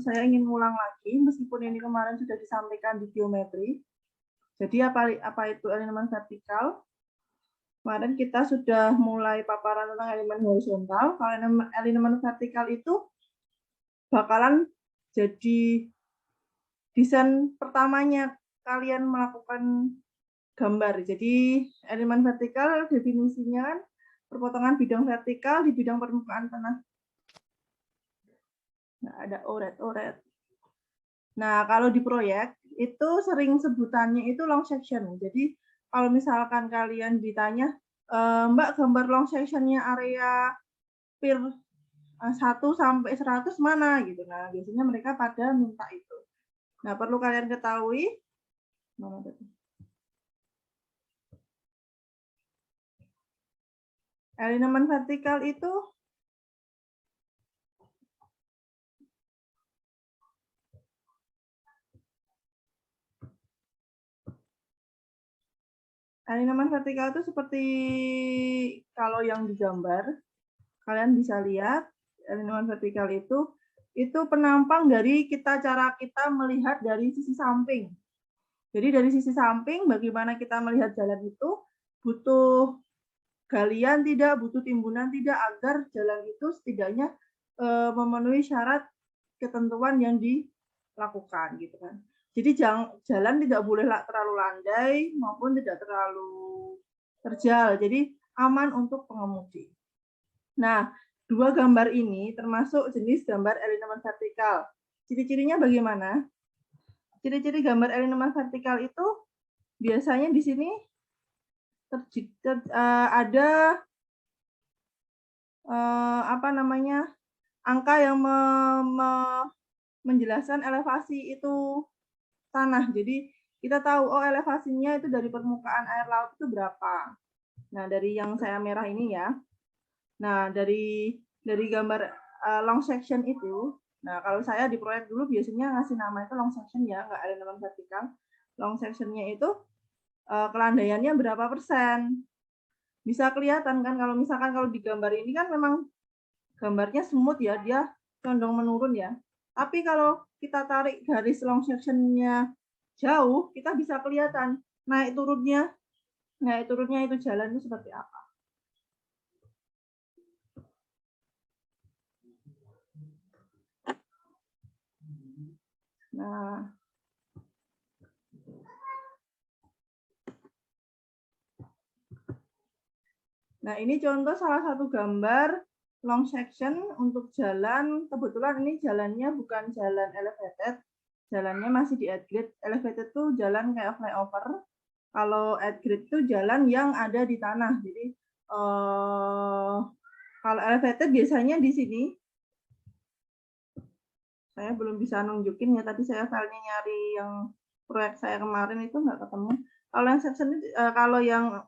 saya ingin ulang lagi, meskipun ini kemarin sudah disampaikan di geometri. Jadi apa itu elemen vertikal? Kemarin kita sudah mulai paparan tentang elemen horizontal. Kalau elemen vertikal itu bakalan jadi desain pertamanya kalian melakukan gambar. Jadi elemen vertikal definisinya kan perpotongan bidang vertikal di bidang permukaan tanah. Nah, ada oret. Nah, kalau di proyek itu sering sebutannya itu long section. Jadi kalau misalkan kalian ditanya, Mbak, gambar long sectionnya area PIR 1 sampai 100 mana gitu. Nah, biasanya mereka pada minta itu. Nah, perlu kalian ketahui mana tadi? Elemen vertikal itu seperti kalau yang digambar, kalian bisa lihat elemen vertikal itu penampang dari cara kita melihat dari sisi samping. Jadi dari sisi samping, bagaimana kita melihat jalan itu, butuh galian tidak, butuh timbunan tidak, agar jalan itu setidaknya memenuhi syarat ketentuan yang dilakukan gitu kan. Jadi jalan tidak boleh terlalu landai maupun tidak terlalu terjal. Jadi aman untuk pengemudi. Nah, dua gambar ini termasuk jenis gambar elemen vertikal. Ciri-cirinya bagaimana? Ciri-ciri gambar elemen vertikal itu biasanya di sini ada angka yang menjelaskan elevasi itu tanah. Jadi kita tahu elevasinya itu dari permukaan air laut itu berapa. Nah, dari yang saya merah ini ya. Nah, dari gambar long section itu, nah kalau saya di proyek dulu biasanya ngasih nama itu long section ya, nggak elemen vertikal. Long sectionnya itu kelandaiannya berapa persen. Bisa kelihatan kan kalau misalkan kalau di gambar ini kan memang gambarnya smooth ya, dia condong menurun ya. Tapi kalau kita tarik garis long section-nya jauh, kita bisa kelihatan naik turunnya itu jalan itu seperti apa. Nah, ini contoh salah satu gambar long section untuk jalan. Kebetulan ini jalannya bukan jalan elevated, jalannya masih di at grade. Elevated tuh jalan kayak flyover. Kalau at grade tuh jalan yang ada di tanah. Jadi kalau elevated biasanya di sini. Saya belum bisa nunjukin ya, tadi saya filenya nyari yang proyek saya kemarin itu nggak ketemu. Kalau yang section kalau yang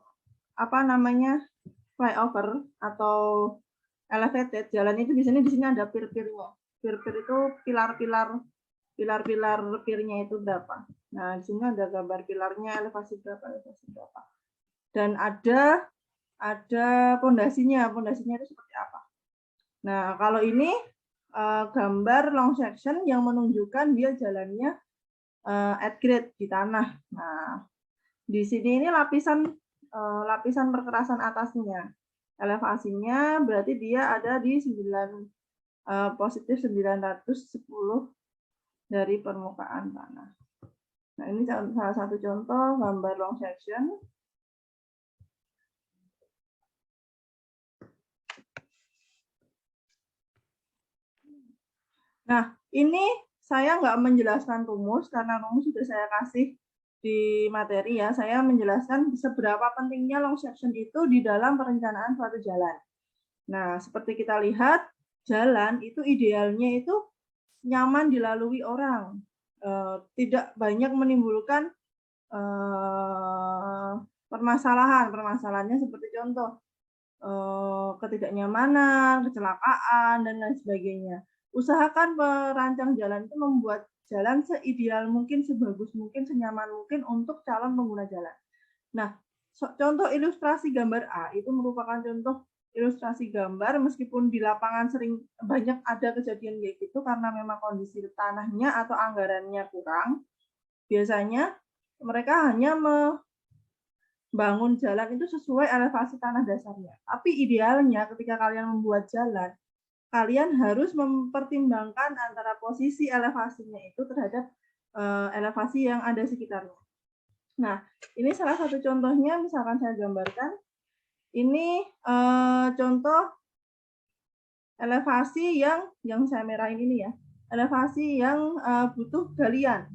flyover atau elevated, jalan itu di sini ada pir-pirnya. Pir-pir itu pilar-pilar pirnya itu berapa. Nah, di sini ada gambar pilarnya, elevasi berapa. Dan ada pondasinya itu seperti apa. Nah, kalau ini gambar long section yang menunjukkan dia jalannya at grade di tanah. Nah, di sini ini lapisan perkerasan atasnya. Elevasinya berarti dia ada di positif 910 dari permukaan tanah. Nah, ini salah satu contoh gambar long section. Nah, ini saya nggak menjelaskan rumus, karena rumus sudah saya kasih di materi ya. Saya menjelaskan seberapa pentingnya long section itu di dalam perencanaan suatu jalan. Nah, seperti kita lihat, jalan itu idealnya itu nyaman dilalui orang. Tidak banyak menimbulkan permasalahan. Permasalahannya seperti contoh, ketidaknyamanan, kecelakaan, dan lain sebagainya. Usahakan perancang jalan itu membuat jalan seideal mungkin, sebagus mungkin, senyaman mungkin untuk calon pengguna jalan. Nah, contoh ilustrasi gambar A itu merupakan contoh ilustrasi gambar, meskipun di lapangan sering banyak ada kejadian kayak gitu karena memang kondisi tanahnya atau anggarannya kurang. Biasanya mereka hanya membangun jalan itu sesuai elevasi tanah dasarnya. Tapi idealnya ketika kalian membuat jalan, kalian harus mempertimbangkan antara posisi elevasinya itu terhadap elevasi yang ada sekitarnya. Nah, ini salah satu contohnya, misalkan saya gambarkan. Ini contoh elevasi yang saya merahin ini ya, elevasi yang butuh galian.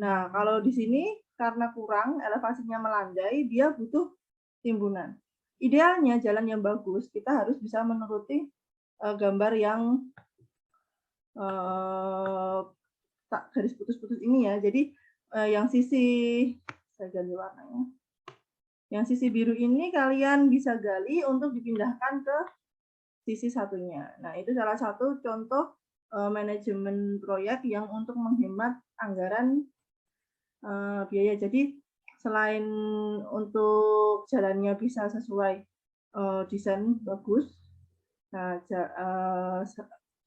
Nah, kalau di sini karena kurang, elevasinya melandai, dia butuh timbunan. Idealnya jalan yang bagus, kita harus bisa menuruti gambar yang garis putus-putus ini ya. Jadi yang sisi, saya ganti warnanya. Yang sisi biru ini kalian bisa gali untuk dipindahkan ke sisi satunya. Nah, itu salah satu contoh manajemen proyek yang untuk menghemat anggaran biaya. Jadi selain untuk jalannya bisa sesuai desain bagus, nah,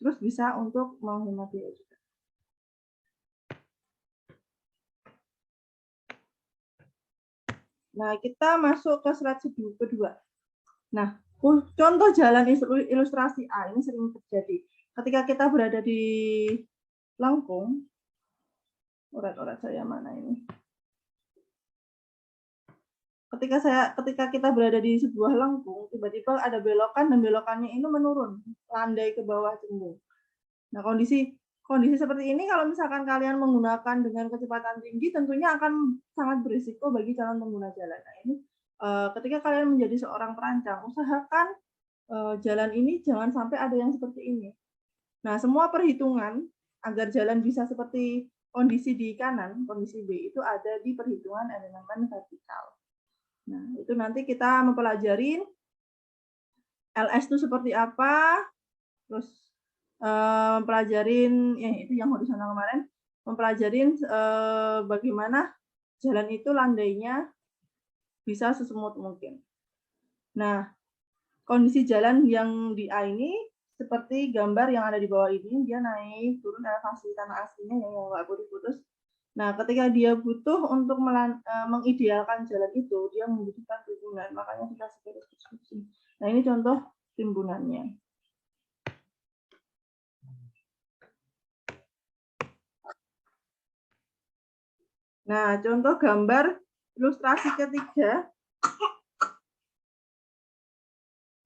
terus bisa untuk menghemat biaya juga. Nah, kita masuk ke slide kedua. Nah, contoh jalan ilustrasi A ini sering terjadi. Ketika kita berada di lengkung, urat-urat saya mana ini? Ketika kita berada di sebuah lengkung, tiba-tiba ada belokan dan belokannya ini menurun, landai ke bawah cembung. Nah, kondisi seperti ini kalau misalkan kalian menggunakan dengan kecepatan tinggi, tentunya akan sangat berisiko bagi calon pengguna jalan. Nah, ini ketika kalian menjadi seorang perancang, usahakan jalan ini jangan sampai ada yang seperti ini. Nah, semua perhitungan agar jalan bisa seperti kondisi di kanan, kondisi B itu ada di perhitungan elemen vertikal. Nah, itu nanti kita mempelajari LS itu seperti apa, terus mempelajarin itu yang horizontal kemarin, mempelajarin bagaimana jalan itu landainya bisa sesmooth mungkin. Nah, kondisi jalan yang di A ini seperti gambar yang ada di bawah ini, dia naik turun elevasi tanah aslinya yang nggak putus-putus. Nah, ketika dia butuh untuk mengidealkan jalan itu, dia membutuhkan timbunan, makanya dikasih garis deskripsi. Nah, ini contoh timbunannya. Nah, contoh gambar ilustrasi ketiga.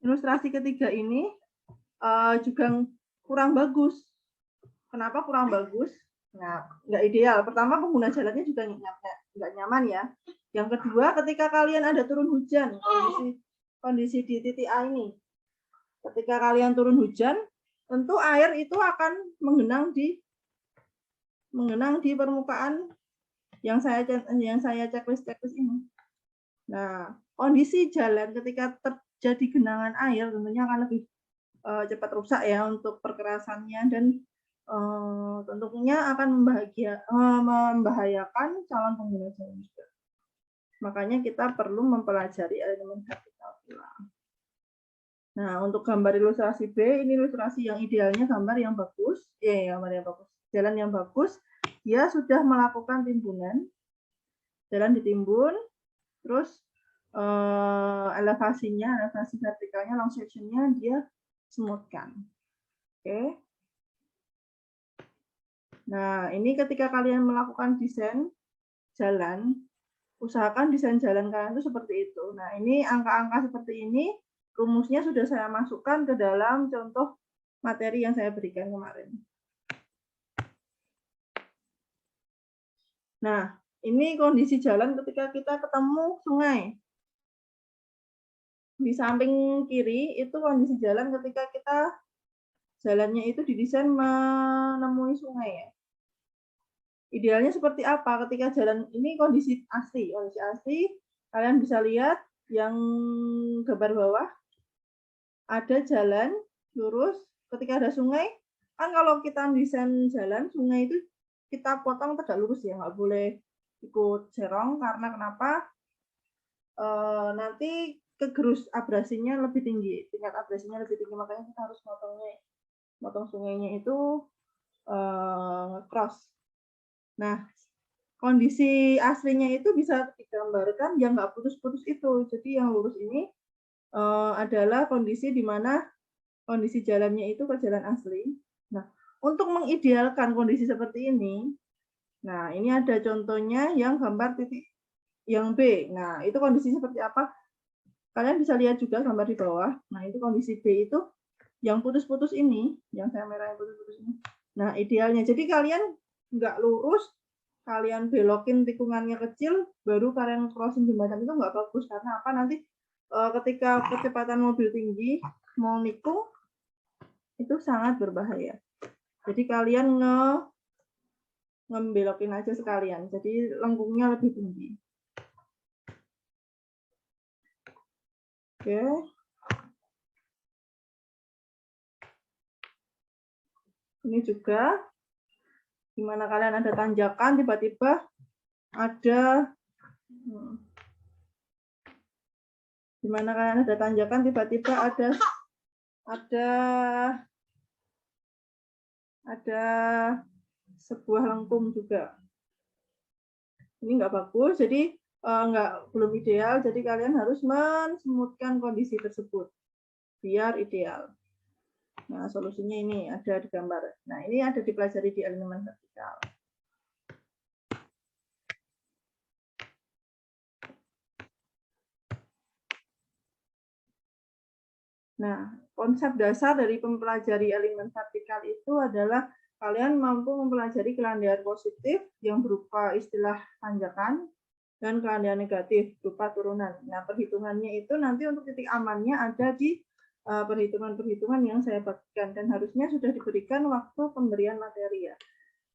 Ilustrasi ketiga ini juga kurang bagus. Kenapa kurang bagus? Nah, nggak ideal. Pertama, pengguna jalannya juga nggak nyaman ya. Yang kedua, ketika kalian ada turun hujan, kondisi di titik A ini, ketika kalian turun hujan, tentu air itu akan menggenang di permukaan yang saya checklist ini. Nah, kondisi jalan ketika terjadi genangan air tentunya akan lebih cepat rusak ya untuk perkerasannya, dan tentunya akan membahayakan calon pengguna jalan juga. Makanya kita perlu mempelajari elemen vertikal pula. Nah, untuk gambar ilustrasi B, ini ilustrasi yang idealnya gambar yang bagus, gambar yang bagus, jalan yang bagus, dia sudah melakukan timbunan, jalan ditimbun, terus elevasi vertikalnya, long sectionnya dia smoothkan. Oke. Nah, ini ketika kalian melakukan desain jalan, usahakan desain jalan kalian itu seperti itu. Nah, ini angka-angka seperti ini, rumusnya sudah saya masukkan ke dalam contoh materi yang saya berikan kemarin. Nah, ini kondisi jalan ketika kita ketemu sungai. Di samping kiri itu kondisi jalan ketika kita jalannya itu didesain menemui sungai ya. Idealnya seperti apa? Ketika jalan ini kondisi asli, kalian bisa lihat yang gambar bawah ada jalan lurus. Ketika ada sungai, kan kalau kita desain jalan sungai itu kita potong tegak lurus ya, nggak boleh ikut serong karena kenapa? Nanti kegerus abrasinya lebih tinggi, tingkat abrasinya lebih tinggi, makanya kita harus motong sungainya itu cross. Nah, kondisi aslinya itu bisa digambarkan yang nggak putus-putus itu. Jadi yang lurus ini adalah kondisi di mana kondisi jalannya itu ke jalan asli. Nah, untuk mengidealkan kondisi seperti ini, nah ini ada contohnya yang gambar titik yang B. Nah, itu kondisi seperti apa? Kalian bisa lihat juga gambar di bawah. Nah, itu kondisi B itu yang putus-putus ini, yang saya merah yang putus-putus ini. Nah, idealnya. Jadi kalian nggak lurus, kalian belokin tikungannya kecil, baru kalian crossing jembatan itu nggak bagus. Karena apa? Nanti ketika kecepatan mobil tinggi, mau nikung, itu sangat berbahaya. Jadi kalian ngebelokin aja sekalian. Jadi lengkungnya lebih tinggi. Oke. Ini juga dimana kalian ada tanjakan, tiba-tiba ada dimana kalian ada tanjakan, tiba-tiba ada sebuah lengkung juga. Ini nggak bagus, jadi belum ideal. Jadi kalian harus mensemutkan kondisi tersebut biar ideal. Nah, solusinya ini ada di gambar. Nah, ini ada dipelajari di alignment vertikal. Nah, konsep dasar dari mempelajari alignment vertikal itu adalah kalian mampu mempelajari kelandaian positif yang berupa istilah tanjakan dan kelandaian negatif berupa turunan. Nah, perhitungannya itu nanti untuk titik amannya ada di perhitungan-perhitungan yang saya bagikan dan harusnya sudah diberikan waktu pemberian materi ya.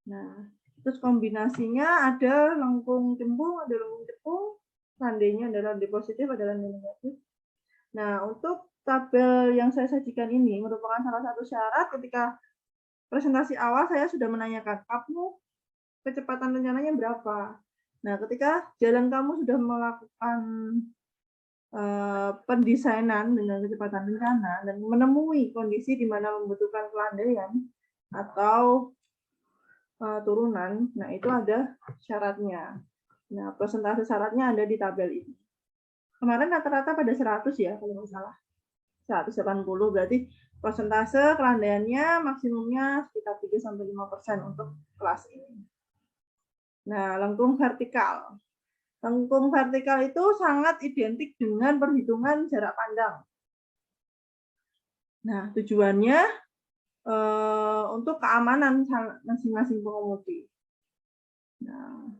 Nah, terus kombinasinya ada lengkung cembung, ada lengkung cepung, landainya adalah landai positif, ada landai negatif. Nah, untuk tabel yang saya sajikan ini merupakan salah satu syarat ketika presentasi awal saya sudah menanyakan, kamu kecepatan rencananya berapa? Nah, ketika jalan kamu sudah melakukan pendesainan dengan kecepatan rencana dan menemui kondisi di mana membutuhkan kelandaian atau turunan, nah itu ada syaratnya. Nah, persentase syaratnya ada di tabel ini. Kemarin rata-rata pada 100 ya, kalau nggak salah. 180, berarti persentase kelandaiannya maksimumnya sekitar 3-5% untuk kelas ini. Nah, lengkung vertikal. Lengkung vertikal itu sangat identik dengan perhitungan jarak pandang. Nah, tujuannya untuk keamanan masing-masing pengemudi. Nah,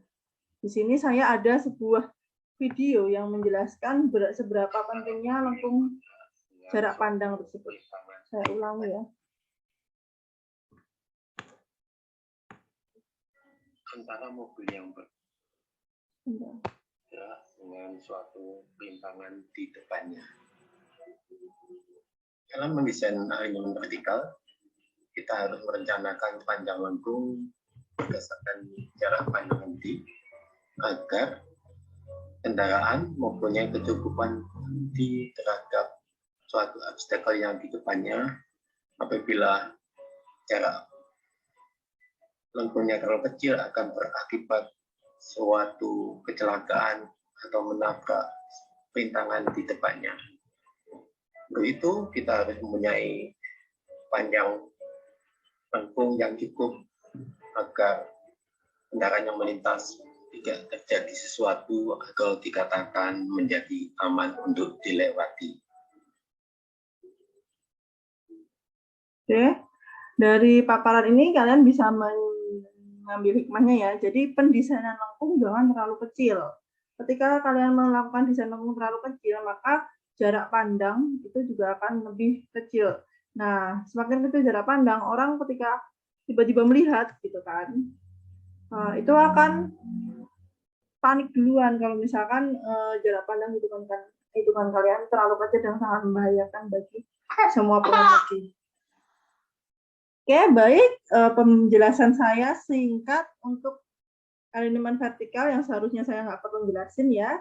di sini saya ada sebuah video yang menjelaskan seberapa pentingnya lengkung jarak pandang tersebut. Saya ulangi ya. Antara mobil yang bergerak dengan suatu rintangan di depannya. Dalam mendesain alignment vertikal, kita harus merencanakan panjang lengkung berdasarkan jarak pandang henti agar kendaraan mempunyai kecukupan henti terhadap suatu obstacle yang di depannya apabila jarak lengkungnya terlalu kecil akan berakibat suatu kecelakaan atau menabrak rintangan di depannya. Untuk itu kita harus mempunyai panjang lengkung yang cukup agar kendaraan yang melintas tidak terjadi sesuatu atau dikatakan menjadi aman untuk dilewati. Oke, dari paparan ini kalian bisa mengambil hikmahnya ya. Jadi pendesainan lengkung jangan terlalu kecil. Ketika kalian melakukan desain lengkung terlalu kecil, maka jarak pandang itu juga akan lebih kecil. Nah, semakin kecil jarak pandang, orang ketika tiba-tiba melihat gitu kan, itu akan panik duluan kalau misalkan jarak pandang hitungan kalian terlalu kecil dan sangat membahayakan bagi semua pengemudi. Oke, baik. Penjelasan saya singkat untuk alignment vertikal yang seharusnya saya nggak perlu jelasin ya.